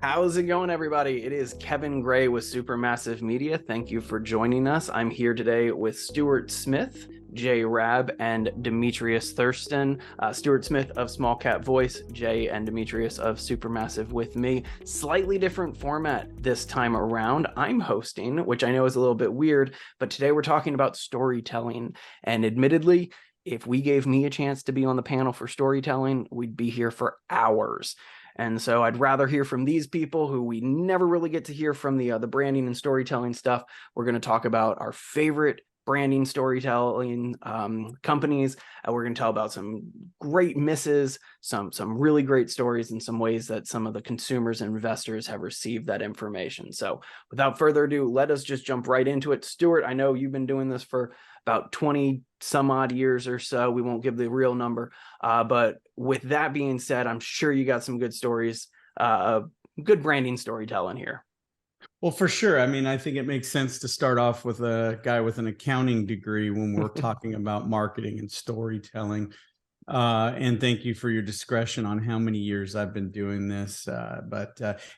How's it going, everybody? It is Kevin Gray with Supermassive Media. Thank you for joining us. I'm here today with Stuart Smith, Jay Rabb, and Demetrius Thurston. Stuart Smith of Small Cap Voice, Jay and Demetrius of Supermassive with me. Slightly different format this time around. I'm hosting, which I know is a little bit weird, but today we're talking about storytelling. And admittedly, if we gave me a chance to be on the panel for storytelling, we'd be here for hours. And so I'd rather hear from these people who we never really get to hear from the branding and storytelling stuff. We're going to talk about our favorite branding storytelling companies. We're going to tell about some great misses, some really great stories, and some ways that some of the consumers and investors have received that information. So without further ado, let us just jump right into it. Stuart, I know you've been doing this for about 20 some odd years or so. We won't give the real number. But with that being said, I'm sure you got some good stories, good branding storytelling here. Well, for sure. I mean, I think it makes sense to start off with a guy with an accounting degree when we're talking about marketing and storytelling. And thank you for your discretion on how many years I've been doing this.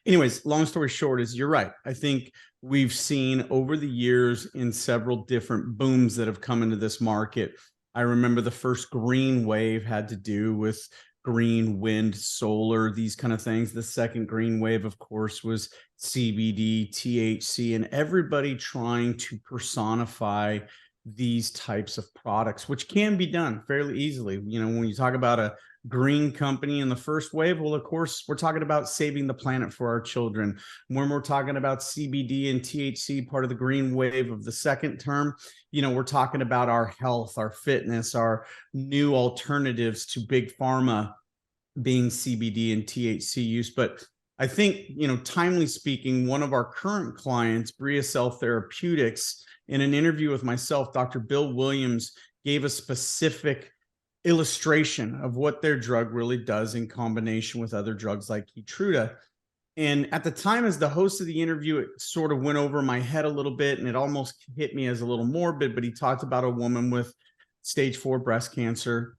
Anyways, long story short is you're right. I think we've seen over the years in several different booms that have come into this market. I remember the first green wave had to do with green, wind, solar, these kind of things. The second green wave, of course, was CBD, THC, and everybody trying to personify these types of products, which can be done fairly easily. You know, when you talk about a green company in the first wave, well, of course, we're talking about saving the planet for our children. When we're talking about CBD and THC, part of the green wave of the second term, you know, we're talking about our health, our fitness, our new alternatives to big pharma being CBD and THC use. But I think, you know, timely speaking, one of our current clients, BriaCell Therapeutics, in an interview with myself, Dr. Bill Williams gave a specific illustration of what their drug really does in combination with other drugs like Keytruda. And at the time, as the host of the interview, it sort of went over my head a little bit and it almost hit me as a little morbid, but he talked about a woman with stage 4 breast cancer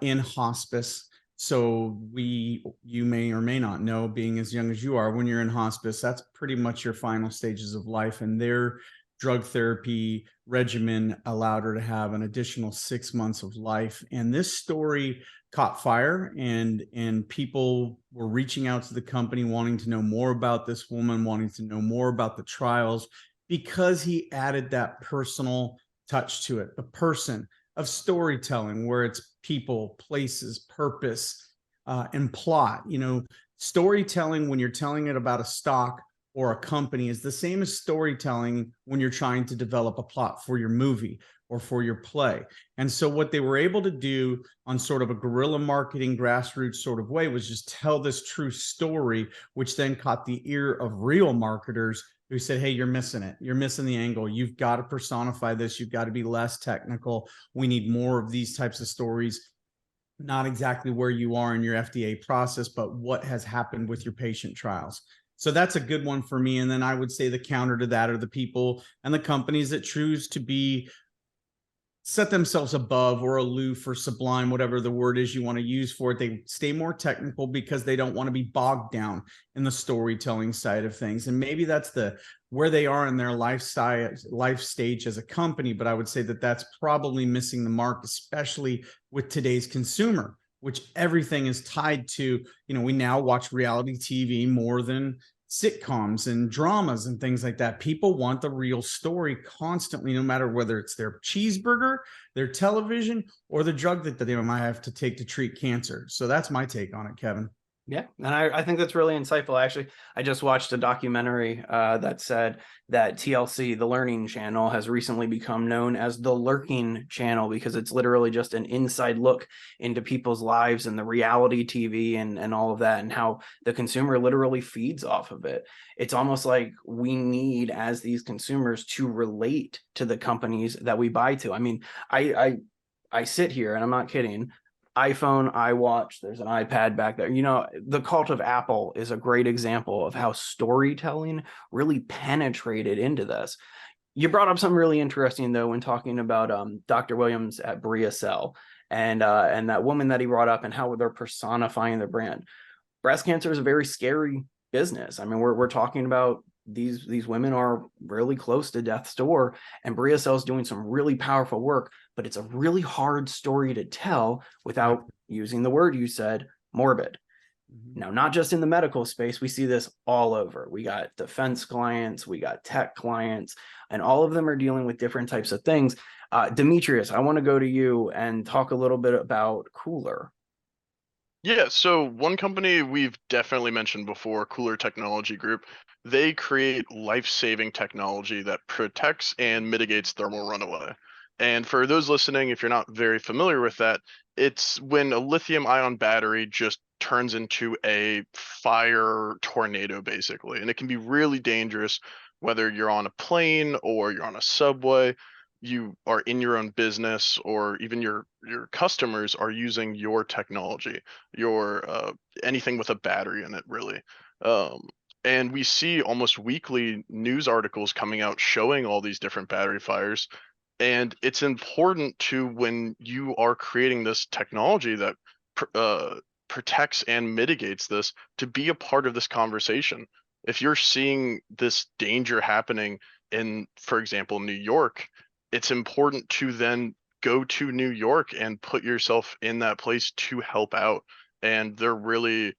in hospice. So you may or may not know, being as young as you are, when you're in hospice, that's pretty much your final stages of life. And their drug therapy regimen allowed her to have an additional 6 months of life. And this story caught fire, and people were reaching out to the company, wanting to know more about this woman, wanting to know more about the trials, because he added that personal touch to it, the person of storytelling, where it's people, places, purpose, and plot. You know, storytelling, when you're telling it about a stock or a company, is the same as storytelling when you're trying to develop a plot for your movie or for your play. And so what they were able to do on sort of a guerrilla marketing, grassroots sort of way, was just tell this true story, which then caught the ear of real marketers who said, hey, you're missing it. You're missing the angle. You've got to personify this. You've got to be less technical. We need more of these types of stories, not exactly where you are in your FDA process, but what has happened with your patient trials. So that's a good one for me. And then I would say the counter to that are the people and the companies that choose to set themselves above or aloof or sublime, whatever the word is you want to use for it. They stay more technical because they don't want to be bogged down in the storytelling side of things. And maybe that's where they are in their life stage as a company. But I would say that that's probably missing the mark, especially with today's consumer, which everything is tied to. You know, we now watch reality TV more than sitcoms and dramas and things like that. People want the real story constantly, no matter whether it's their cheeseburger, their television, or the drug that they might have to take to treat cancer. So that's my take on it, Kevin. Yeah, and I think that's really insightful. Actually, I just watched a documentary that said that TLC, the Learning Channel, has recently become known as the Lurking Channel, because it's literally just an inside look into people's lives and the reality TV and all of that, and how the consumer literally feeds off of it. It's almost like we need, as these consumers, to relate to the companies that we buy to. I mean, I sit here, and I'm not kidding, iPhone, iWatch, there's an iPad back there. You know, the cult of Apple is a great example of how storytelling really penetrated into this. You brought up something really interesting though when talking about Dr. Williams at BriaCell and that woman that he brought up and how they're personifying their brand. Breast cancer is a very scary business. I mean, we're talking about these women are really close to death's door, and BriaCell is doing some really powerful work, but it's a really hard story to tell without using the word you said, morbid. Now, not just in the medical space, we see this all over. We got defense clients, we got tech clients, and all of them are dealing with different types of things. Demetrius, I want to go to you and talk a little bit about KULR. Yeah, so one company we've definitely mentioned before, KULR Technology Group, they create life-saving technology that protects and mitigates thermal runaway. And for those listening, if you're not very familiar with that, it's when a lithium-ion battery just turns into a fire tornado, basically. And it can be really dangerous, whether you're on a plane or you're on a subway, you are in your own business, or even your customers are using your technology, your anything with a battery in it, really. um, and we see almost weekly news articles coming out showing all these different battery fires. And it's important to, when you are creating this technology that protects and mitigates this, to be a part of this conversation. If you're seeing this danger happening in, for example, New York, it's important to then go to New York and put yourself in that place to help out. And they're really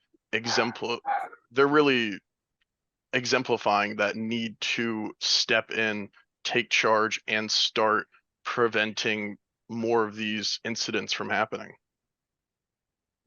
exemplifying that need to step in, take charge, and start preventing more of these incidents from happening.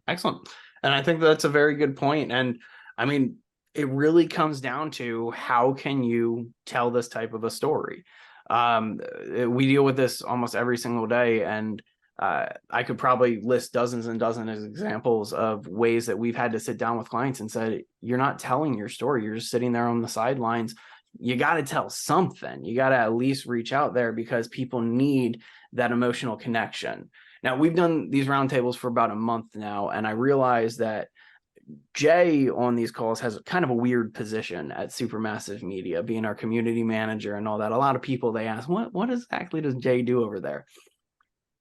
Excellent. And I think that's a very good point. And I mean, it really comes down to how can you tell this type of a story? We deal with this almost every single day, and I could probably list dozens and dozens of examples of ways that we've had to sit down with clients and said, you're not telling your story. You're just sitting there on the sidelines. You got to tell something. You got to at least reach out there because people need that emotional connection. Now, we've done these roundtables for about a month now, and I realize that Jay on these calls has kind of a weird position at Supermassive Media, being our community manager and all that. A lot of people, they ask, what exactly does Jay do over there?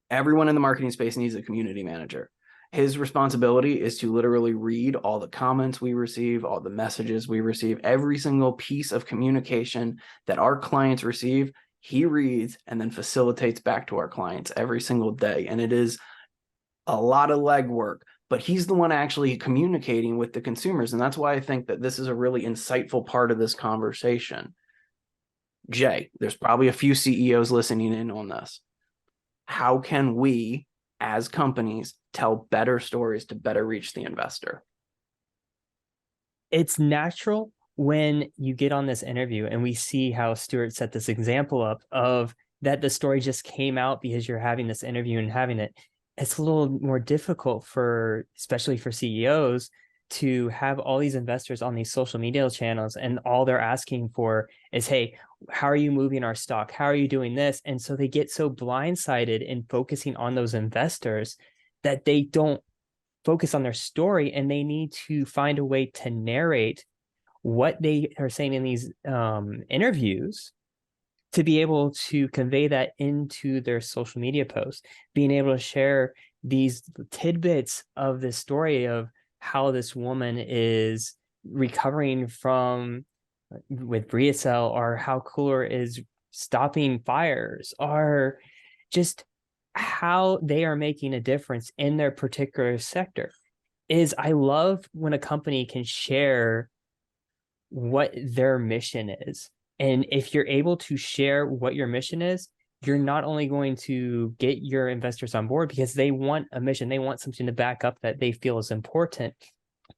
Everyone in the marketing space needs a community manager. His responsibility is to literally read all the comments we receive, all the messages we receive, every single piece of communication that our clients receive. He reads and then facilitates back to our clients every single day. And it is a lot of legwork, but he's the one actually communicating with the consumers. And that's why I think that this is a really insightful part of this conversation. Jay, there's probably a few CEOs listening in on this. How can we, as companies, tell better stories to better reach the investor? It's natural when you get on this interview and we see how Stuart set this example up of that the story just came out because you're having this interview and having it. It's a little more difficult especially for CEOs, to have all these investors on these social media channels, and all they're asking for is, hey, how are you moving our stock? How are you doing this? And so they get so blindsided in focusing on those investors that they don't focus on their story, and they need to find a way to narrate what they are saying in these interviews to be able to convey that into their social media posts, being able to share these tidbits of this story of how this woman is recovering from with BriaCell, or how KULR is stopping fires, or just how they are making a difference in their particular sector. I love when a company can share what their mission is. And if you're able to share what your mission is, you're not only going to get your investors on board because they want a mission, they want something to back up that they feel is important,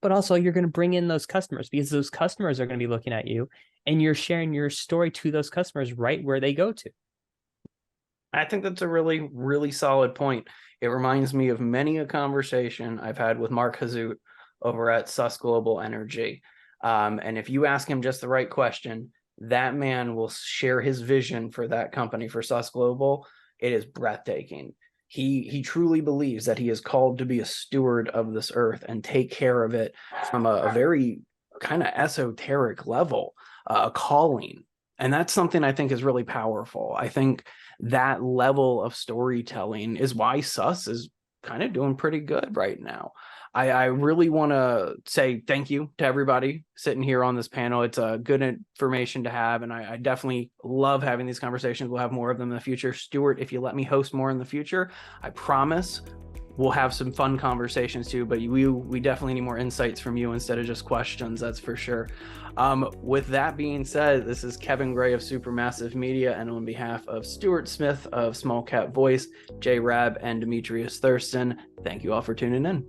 but also you're going to bring in those customers, because those customers are going to be looking at you, and you're sharing your story to those customers right where they go to. I think that's a really, really solid point. It reminds me of many a conversation I've had with Mark Hazout over at SusGlobal Energy. And if you ask him just the right question, that man will share his vision for that company, for SusGlobal. It is breathtaking. He truly believes that he is called to be a steward of this earth and take care of it from a very kind of esoteric level, a calling. And that's something I think is really powerful. I think that level of storytelling is why Sus is kind of doing pretty good right now. I really want to say thank you to everybody sitting here on this panel. It's a good information to have, and I definitely love having these conversations. We'll have more of them in the future. Stuart, if you let me host more in the future, I promise we'll have some fun conversations too, but we definitely need more insights from you instead of just questions, that's for sure. With that being said, this is Kevin Gray of Supermassive Media, and on behalf of Stuart Smith of Small Cap Voice, Jay Rabb, and Demetrius Thurston, thank you all for tuning in.